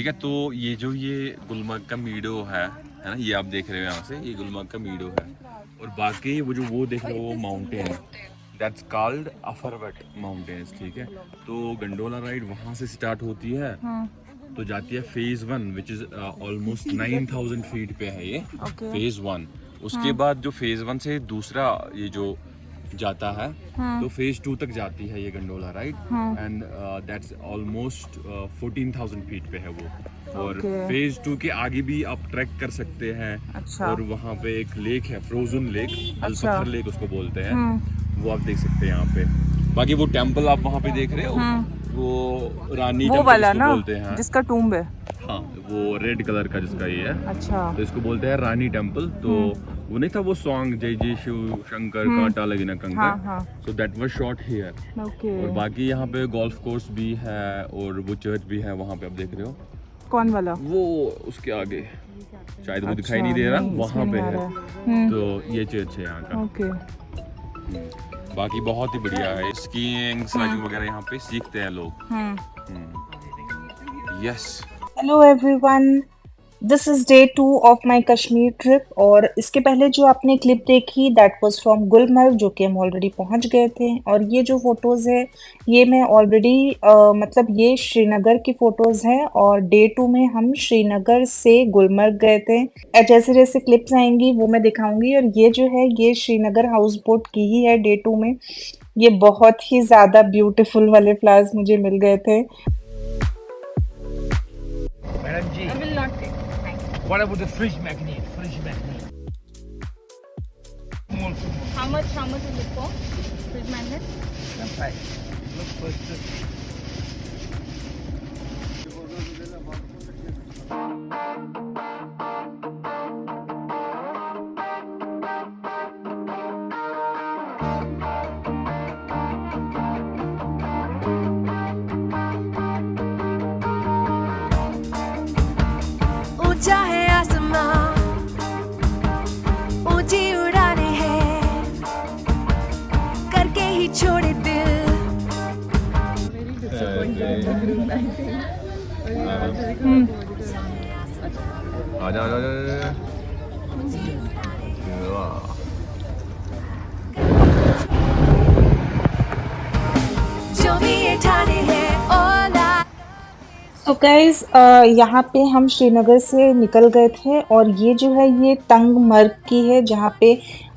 ठीक है। तो ये जो ये गुलमर्ग का मीडो है ना, ये आप देख रहे हो यहाँ से, ये गुलमर्ग का मीडो है। और बाकी वो देख रहे हो वो माउंटेन, दैट्स कॉल्ड अफरवट माउंटेन्स। ठीक है। तो गंडोला राइड वहाँ से स्टार्ट होती है, तो जाती है phase 1 which is almost 9000 feet पे है ये। फेज़ 1। उसके बाद जो फेज़ 1 से दूसरा ये जो जाता है, तो फेज़ 2 तक जाती है ये gondola ride, and that's almost 14000 feet पे है वो। और फेज़ 2 के आगे भी आप ट्रैक कर सकते हैं। अच्छा। और वहाँ पे एक लेक है, फ्रोजन लेक, अल्पथर लेक उसको बोलते हैं, वो आप देख सकते हैं यहाँ पे। बाकी वो टेम्पल आप वहाँ पे देख रहे हो, वो रानी वो टेम्पल वाला इसको ना बोलते हैं। जिसका टूम्ब है। हाँ, वो रेड कलर का जिसका ये है। अच्छा। तो इसको बोलते हैं रानी टेम्पल। तो वो नहीं था वो सॉन्ग, जय जय शिव शंकर कांटा लगी ना कंकर, so that was shot here. और बाकी यहाँ पे गोल्फ कोर्स भी है और वो चर्च भी है वहाँ पे, आप देख रहे हो। कौन वाला? वो उसके आगे शायद वो दिखाई नहीं दे रहा, वहाँ पे है। तो ये चर्च है यहाँ का। बाकी बहुत ही बढ़िया है। स्कीइंग, स्लाइडिंग वगैरह यहाँ पे सीखते हैं लोग। Yes. Hello everyone, this is day 2 of my Kashmir trip. और इसके पहले जो आपने क्लिप देखी दैट वाज फ्रॉम गुलमर्ग, जो कि हम ऑलरेडी पहुंच गए थे। और ये जो फ़ोटोज़ है ये मैं ऑलरेडी मतलब ये श्रीनगर की फ़ोटोज़ हैं, और डे 2 में हम श्रीनगर से गुलमर्ग गए थे। जैसे जैसे क्लिप्स आएंगी वो मैं दिखाऊंगी। और ये जो है ये श्रीनगर हाउस बोट की ही है डे 2 में। ये बहुत ही ज़्यादा ब्यूटीफुल वाले फ्लावर्स मुझे मिल गए थे। Madam G. I will not take. What about the fridge magnet? Fridge magnet. Small. How much is it for? Fridge magnet? That's right. Look first. ऊंचा है आसमां, ऊंची उड़ाने हैं, करके ही छोड़े दिल। आजा आजा आजा। जो भी ये ठाने हैं ओला। तो गाइज यहाँ पे हम श्रीनगर से निकल गए थे, और ये जो है ये तंग मर्ग की है, जहाँ पे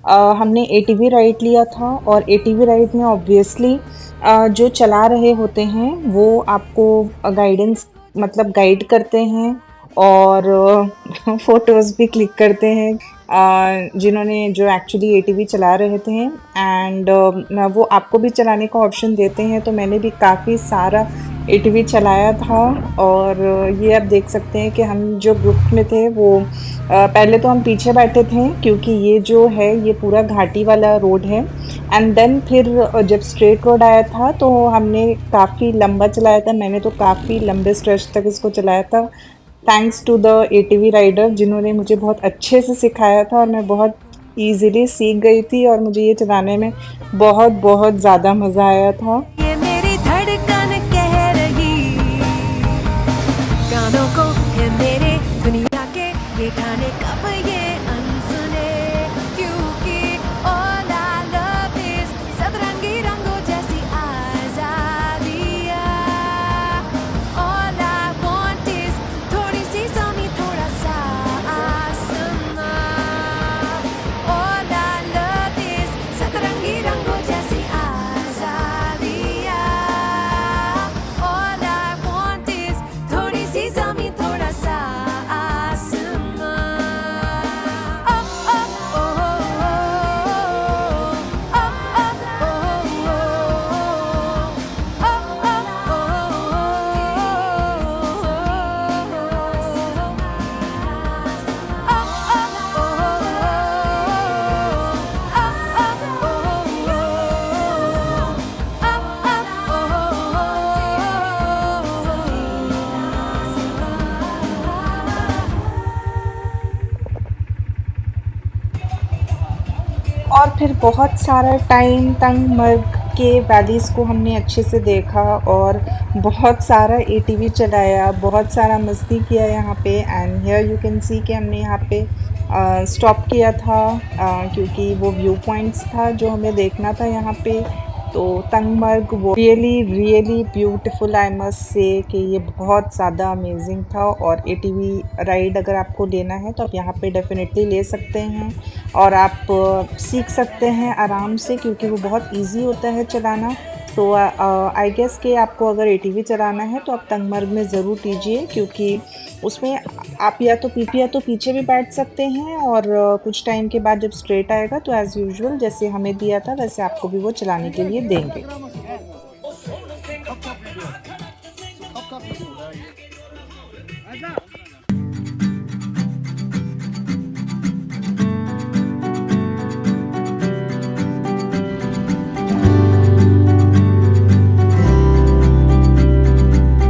हमने एटीवी राइड लिया था। और एटीवी राइड में ऑब्वियसली जो चला रहे होते हैं वो आपको गाइडेंस मतलब गाइड करते हैं, और फोटोज़ भी क्लिक करते हैं जिन्होंने जो एक्चुअली एटीवी चला रहे थे। एंड वो आपको भी चलाने का ऑप्शन देते हैं। तो मैंने भी काफ़ी सारा एटीवी चलाया था। और ये आप देख सकते हैं कि हम जो ग्रुप में थे वो पहले तो हम पीछे बैठे थे, क्योंकि ये जो है ये पूरा घाटी वाला रोड है। एंड देन फिर जब स्ट्रेट रोड आया था तो हमने काफ़ी लंबा चलाया था। मैंने तो काफ़ी लंबे स्ट्रेच तक इसको चलाया था, thanks to the ATV rider जिन्होंने मुझे बहुत अच्छे से सिखाया था। और मैं बहुत ईजीली सीख गई थी, और मुझे ये चलाने में बहुत बहुत ज़्यादा मज़ा आया था। ये मेरी धड़कन कह रही गानों को है मेरे दुनिया के ये गाने कब ये अनसुने, क्योंकि all I love is सतरंगी रंगों जैसी आज़ादियाँ। All I want is थोड़ी सी ज़मीं, थोड़ा सा आसमां। All I love is सतरंगी रंगों जैसी आज़ादियाँ। All I want is थोड़ी सी ज़मीं, थोड़ा सा आसमां। Oh, oh, oh, oh, और फिर बहुत सारा टाइम तंग मर्ग के वैलीज़ को हमने अच्छे से देखा और बहुत सारा एटीवी चलाया, बहुत सारा मस्ती किया यहाँ पे। एंड हियर यू कैन सी कि हमने यहाँ पे स्टॉप किया था क्योंकि वो व्यू पॉइंट्स था जो हमें देखना था यहाँ पे। तो तंगमर्ग वो really really beautiful, I must say कि ये बहुत ज़्यादा अमेजिंग था। और एटीवी राइड अगर आपको लेना है तो आप यहाँ पे डेफिनेटली ले सकते हैं और आप सीख सकते हैं आराम से क्योंकि वो बहुत इजी होता है चलाना। तो आई गेस कि आपको अगर एटीवी चलाना है तो आप तंगमर्ग में ज़रूर लीजिए क्योंकि उसमें आप या तो पीछे भी बैठ सकते हैं और कुछ टाइम के बाद जब स्ट्रेट आएगा तो एज़ यूजुअल जैसे हमें दिया था वैसे आपको भी वो चलाने के लिए देंगे।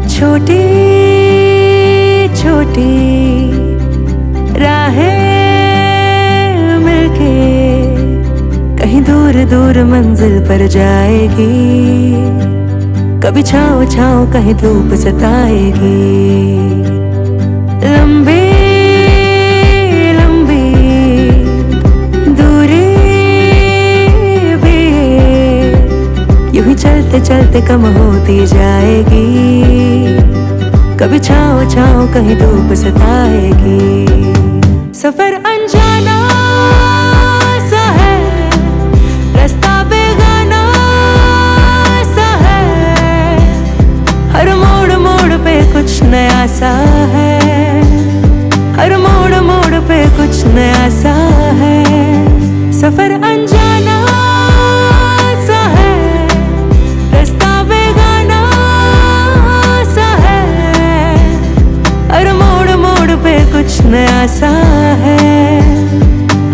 छोटी छोटी राहें मिलके कहीं दूर दूर मंजिल पर जाएगी, कभी छाँव छाँव कहीं धूप सताएगी। लंबी लंबी दूरी भी यूं ही चलते चलते कम होती जाएगी, कभी छाँव छाँव कहीं धूप सताएगी। सफर अनजाना सा है, रास्ता बेगाना सा है, हर मोड़ मोड़ पे कुछ नया सा है, हर मोड़ मोड़ पे कुछ नया सा है। सफर अनजाना सा है, रास्ता बेगाना सा है, हर मोड़ मोड़ पे कुछ नया सा है,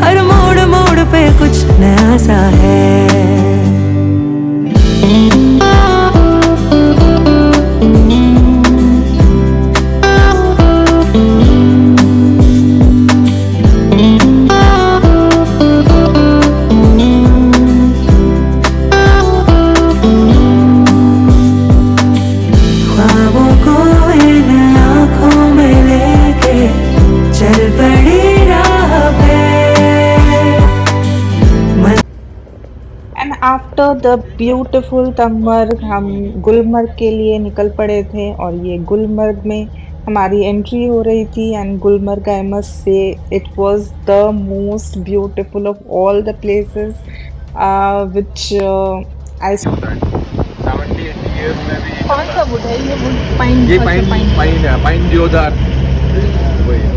हर मोड़ मोड़ पे कुछ नया सा है। ख्वाबों को इन आँखों में लेके चल पड़ी राह पे। And after the beautiful Tangmarg हम गुलमर्ग के लिए निकल पड़े थे और ये गुलमर्ग में हमारी एंट्री हो रही थी। And Gulmarg, I must say, it was the most beautiful of all the places which I 70-80 years में भी कौन सा वुड है ये? Would pine? ये पाइन है, पाइन देवदार वही है।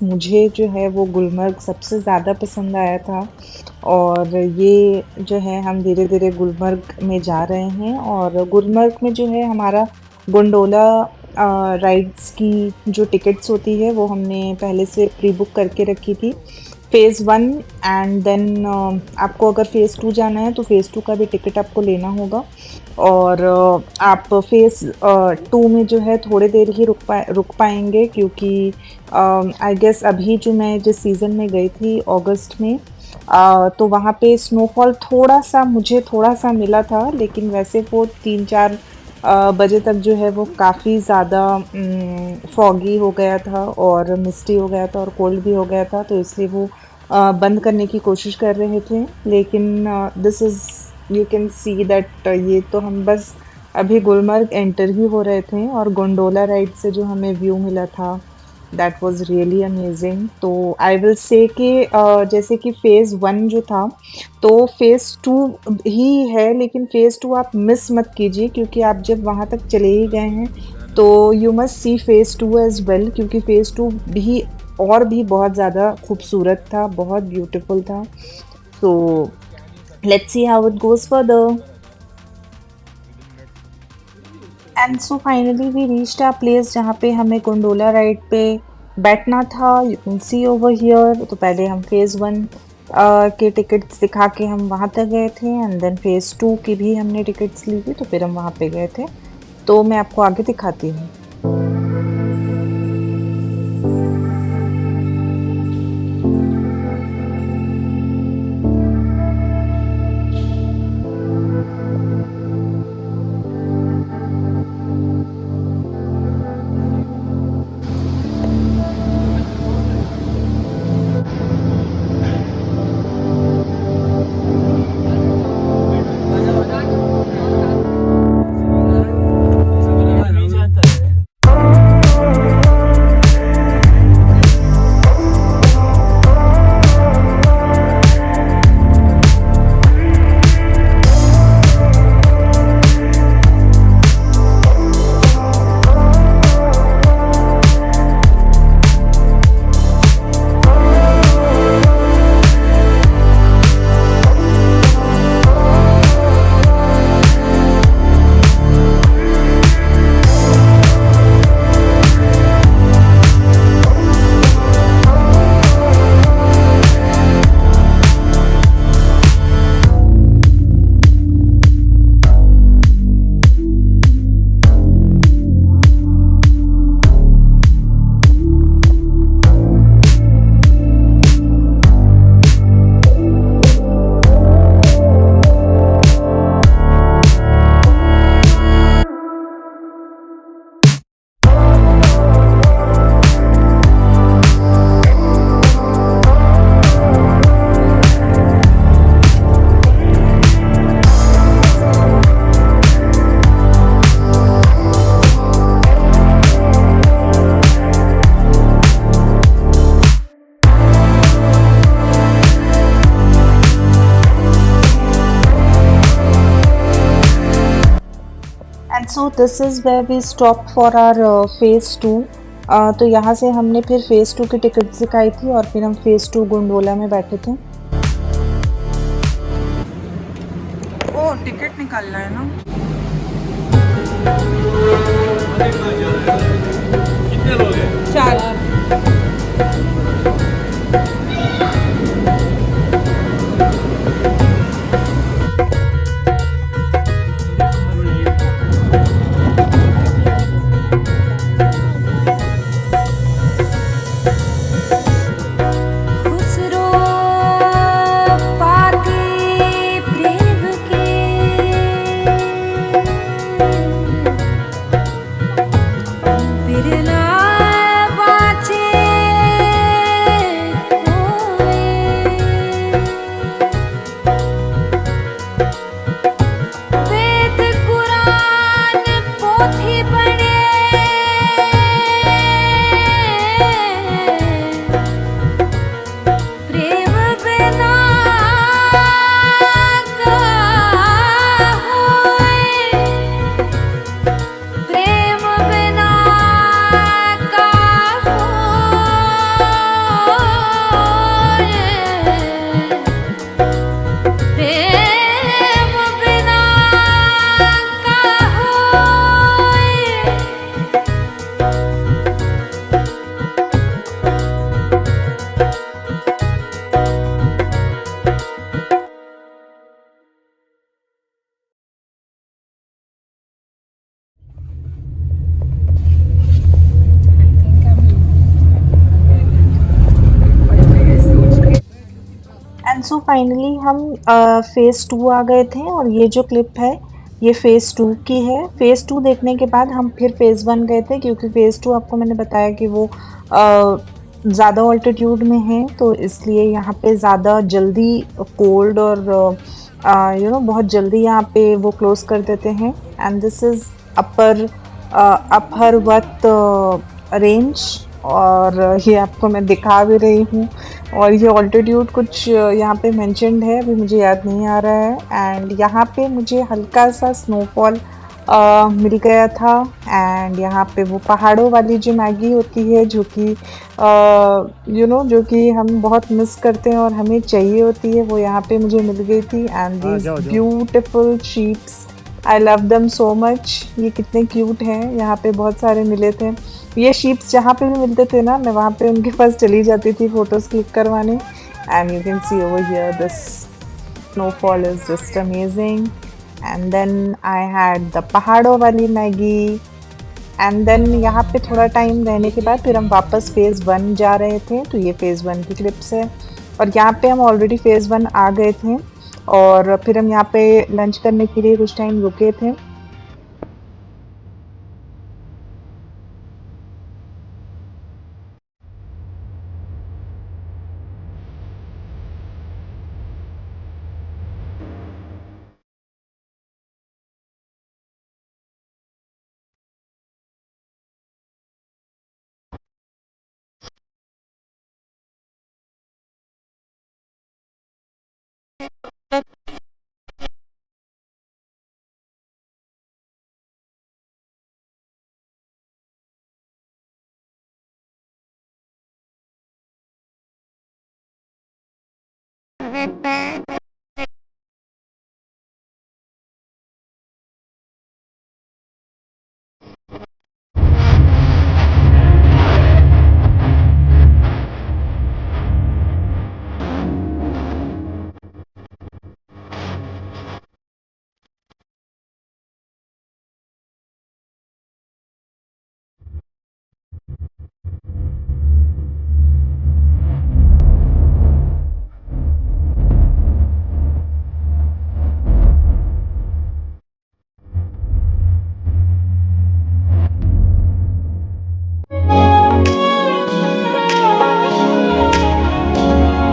मुझे जो है वो गुलमर्ग सबसे ज़्यादा पसंद आया था। और ये जो है हम धीरे धीरे गुलमर्ग में जा रहे हैं और गुलमर्ग में जो है हमारा गोंडोला राइड्स की जो टिकट्स होती है वो हमने पहले से प्री बुक करके रखी थी, फ़ेज़ 1। एंड देन आपको अगर फ़ेज़ 2 जाना है तो फ़ेज़ 2 का भी टिकट आपको लेना होगा। और आप फ़ेज़ 2 में जो है थोड़े देर ही रुक पाएंगे क्योंकि आई गेस अभी जो मैं जिस सीज़न में गई थी अगस्त में तो वहाँ पे स्नोफॉल मुझे थोड़ा सा मिला था, लेकिन वैसे वो 3-4 बजे तक जो है वो काफ़ी ज़्यादा फॉगी हो गया था और मिस्टी हो गया था और कोल्ड भी हो गया था, तो इसलिए वो बंद करने की कोशिश कर रहे थे। लेकिन this is, you can see that ये तो हम बस अभी गुलमर्ग एंटर ही हो रहे थे और गोंडोला राइड से जो हमें व्यू मिला था दैट वाज रियली अमेजिंग। तो आई विल से कि जैसे कि फ़ेज़ 1 जो था तो फ़ेज़ 2 ही है, लेकिन फ़ेज़ 2 आप मिस मत कीजिए क्योंकि आप जब वहाँ तक चले ही गए हैं तो you must see phase 2 as well, क्योंकि फ़ेज़ 2 भी और भी बहुत ज़्यादा खूबसूरत था, बहुत ब्यूटीफुल था। So let's see how it goes further. And so finally we reached a place जहाँ पे हमें गोंडोला राइड पे बैठना था। You can see over here. तो पहले हम फ़ेज़ 1 के टिकट्स दिखा के हम वहाँ तक गए थे एंड देन फ़ेज़ 2 की भी हमने टिकट्स ली थी, तो फिर हम वहाँ पे गए थे। तो मैं आपको आगे दिखाती हूँ। So this is where we stop for our phase 2। तो यहाँ से हमने फिर फेज़ 2 की टिकट्स दिखाई थी और फिर हम फेज़ 2 गोंडोला में बैठे थे। ओ टिकट निकालना है ना। कितने लोग हैं? 4। खुसरो पाती प्रेम के बिरना बाचे होए वेद कुरान पोथी पढ़े प्रेम बिना का होए प्रेम बिना का होए प्रेम बिना का होए एंड सो फाइनली हम फेज़ 2 आ गए थे और ये जो क्लिप है ये फेज़ 2 की है। फेज़ 2 देखने के बाद हम फिर फेज़ 1 गए थे क्योंकि फेज़ 2 आपको मैंने बताया कि वो ज़्यादा ऑल्टीट्यूड में है तो इसलिए यहाँ पे ज़्यादा जल्दी कोल्ड और बहुत जल्दी यहाँ पे वो क्लोज़ कर देते हैं। एंड दिस इज़ अपरवत रेंज और ये आपको मैं दिखा भी रही हूँ और ये ऑल्टीट्यूड कुछ यहाँ पे मेंशन्ड है, अभी मुझे याद नहीं आ रहा है। एंड यहाँ पे मुझे हल्का सा स्नोफॉल मिल गया था एंड यहाँ पे वो पहाड़ों वाली जो मैगी होती है जो कि जो कि हम बहुत मिस करते हैं और हमें चाहिए होती है, वो यहाँ पे मुझे मिल गई थी। And these beautiful sheeps, I love them so much. ये कितने क्यूट हैं, यहाँ पे बहुत सारे मिले थे। ये शीप्स जहाँ पे भी मिलते थे ना मैं वहाँ पे उनके पास चली जाती थी फ़ोटोज़ क्लिक करवाने। And you can see over here this snowfall is just amazing. And then I had the पहाड़ों वाली मैगी। एंड देन यहाँ पे थोड़ा टाइम रहने के बाद फिर हम वापस फेज़ 1 जा रहे थे, तो ये फेज़ 1 की क्लिप्स है। और यहाँ पे हम ऑलरेडी फेज़ 1 आ गए थे और फिर हम यहाँ पे लंच करने के लिए कुछ टाइम रुके थे।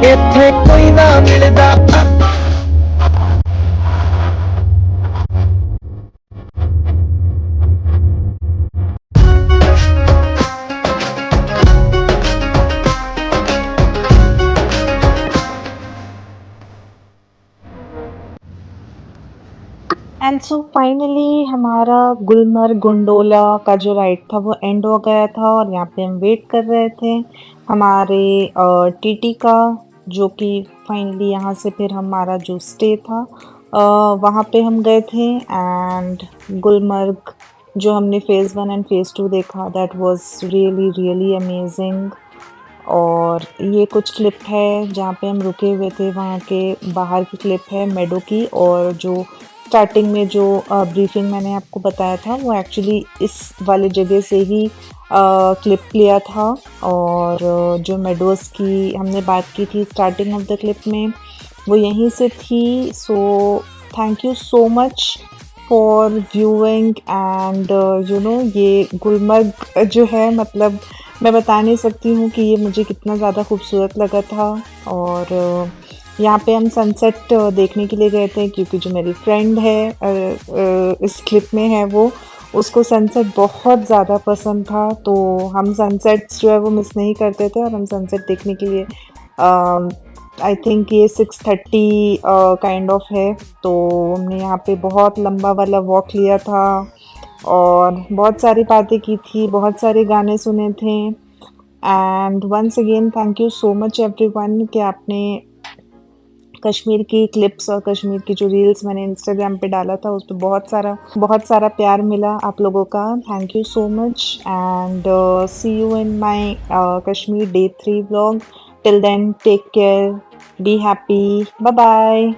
ਇੱਥੇ ਕੋਈ ਨਾ ਮਿਲਦਾ एंड एंड सो फाइनली हमारा गुलमर्ग गोंडोला का जो राइड था वो एंड हो गया था और यहाँ पे हम वेट कर रहे थे हमारे टीटी का, जो कि फाइनली यहाँ से फिर हमारा जो स्टे था वहाँ पे हम गए थे। एंड गुलमर्ग जो हमने फेज़ 1 एंड फेज़ 2 देखा, that was really really amazing. और ये कुछ क्लिप है जहाँ पे हम रुके हुए थे, वहाँ के बाहर की क्लिप है मेडो की। और जो स्टार्टिंग में जो ब्रीफिंग मैंने आपको बताया था वो एक्चुअली इस वाले जगह से ही क्लिप लिया था। और जो मेडोज़ की हमने बात की थी स्टार्टिंग ऑफ द क्लिप में, वो यहीं से थी। So thank you so much for viewing. And you know ये गुलमर्ग जो है, मतलब मैं बता नहीं सकती हूँ कि ये मुझे कितना ज़्यादा खूबसूरत लगा था। और यहाँ पे हम सनसेट देखने के लिए गए थे, क्योंकि जो मेरी फ्रेंड है इस क्लिप में है, वो उसको सनसेट बहुत ज़्यादा पसंद था। तो हम सनसेट्स जो है वो मिस नहीं करते थे, और हम सनसेट देखने के लिए आई थिंक ये 6:30 काइंड ऑफ है। तो हमने यहाँ पे बहुत लंबा वाला वॉक लिया था और बहुत सारी बातें की थी, बहुत सारे गाने सुने थे। And once again thank you so much everyone कि आपने कश्मीर की क्लिप्स और कश्मीर की जो रील्स मैंने इंस्टाग्राम पे डाला था उस पर बहुत सारा प्यार मिला आप लोगों का। Thank you so much and see you in my Kashmir day 3 vlog. Till then take care, be happy, bye bye.